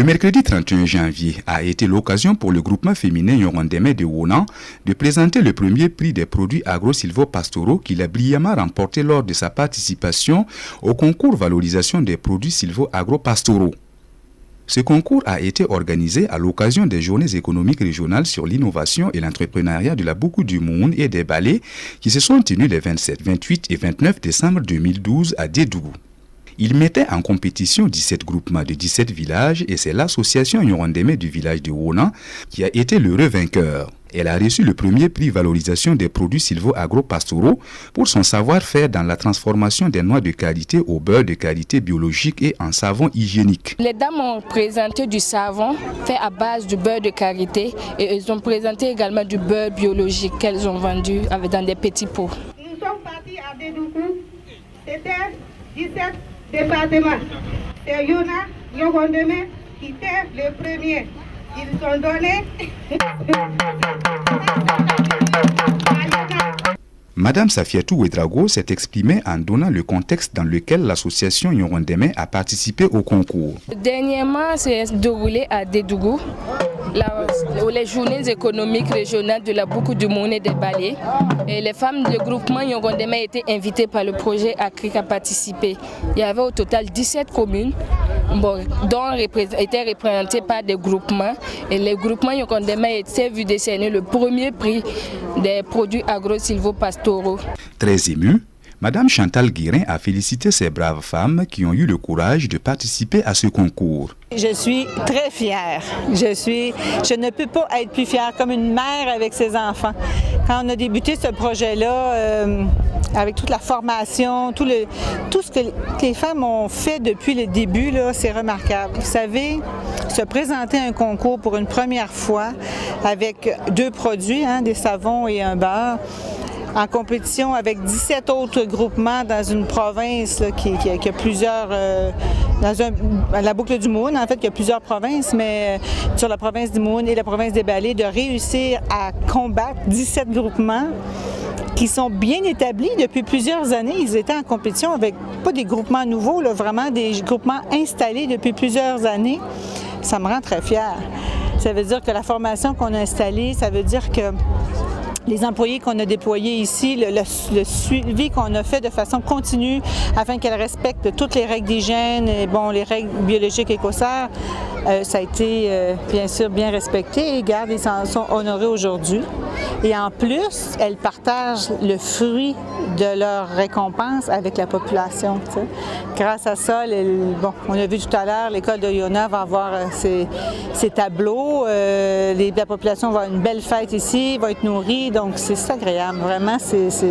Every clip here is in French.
Le mercredi 31 janvier a été l'occasion pour le groupement féminin Yorondeme de Wonan de présenter le premier prix des produits agro-sylvo-pastoraux qu'il a brillamment remporté lors de sa participation au concours valorisation des produits sylvo-agro-pastoraux. Ce concours a été organisé à l'occasion des journées économiques régionales sur l'innovation et l'entrepreneuriat de la Boukou du Moun et des Balais qui se sont tenues les 27, 28 et 29 décembre 2012 à Dédougou. Il mettait en compétition 17 groupements de 17 villages et c'est l'association Yorondeme du village de Wonan qui a été l'heureux vainqueur. Elle a reçu le premier prix valorisation des produits sylvo-agro-pastoraux pour son savoir-faire dans la transformation des noix de qualité au beurre de qualité biologique et en savon hygiénique. Les dames ont présenté du savon fait à base du beurre de qualité et elles ont présenté également du beurre biologique qu'elles ont vendu dans des petits pots. Nous sommes partis à Dédougou, c'était 17 départements. C'est Yorondeme qui était le premier. Ils ont donné. Madame Safiatou Ouedraogo s'est exprimée en donnant le contexte dans lequel l'association Yorondeme a participé au concours. Dernièrement, c'est déroulé à Dédougou, les journées économiques régionales de la Boukou du Moun et des Balais. Et les femmes du groupement Yorondeme étaient invitées par le projet ACRIC à participer. Il y avait au total 17 communes. Dont étaient représentés par des groupements et les groupements Yorondeme étaient vus décerner le premier prix des produits agro-sylvo-pastoraux. Très émue, Madame Chantal Guérin a félicité ces braves femmes qui ont eu le courage de participer à ce concours. Je suis très fière. Je ne peux pas être plus fière comme une mère avec ses enfants. Quand on a débuté ce projet-là, avec toute la formation, tout ce que les femmes ont fait depuis le début, c'est remarquable. Vous savez, se présenter à un concours pour une première fois avec 2 produits, des savons et un beurre, en compétition avec 17 autres groupements dans une province qui a plusieurs, la boucle du Moun, en fait, il y a plusieurs provinces, mais sur la province du Moun et la province des Balais, de réussir à combattre 17 groupements qui sont bien établis depuis plusieurs années. Ils étaient en compétition avec pas des groupements nouveaux, vraiment des groupements installés depuis plusieurs années. Ça me rend très fière. Ça veut dire que la formation qu'on a installée, ça veut dire que les employés qu'on a déployés ici, le suivi qu'on a fait de façon continue afin qu'elles respectent toutes les règles d'hygiène et les règles biologiques et écossaires, ça a été bien sûr bien respecté et ils s'en sont honorés aujourd'hui. Et en plus, elles partagent le fruit de leur récompense avec la population. T'sais. Grâce à ça, on a vu tout à l'heure, l'école de Yona va avoir ses tableaux, la population va avoir une belle fête ici, va être nourrie, donc c'est agréable. Vraiment,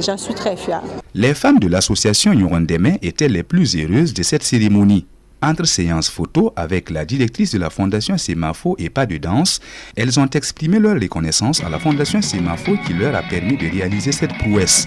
j'en suis très fière. Les femmes de l'association Yorondeme étaient les plus heureuses de cette cérémonie. Entre séances photos avec la directrice de la Fondation Semafo et pas de danse, elles ont exprimé leur reconnaissance à la Fondation Semafo qui leur a permis de réaliser cette prouesse.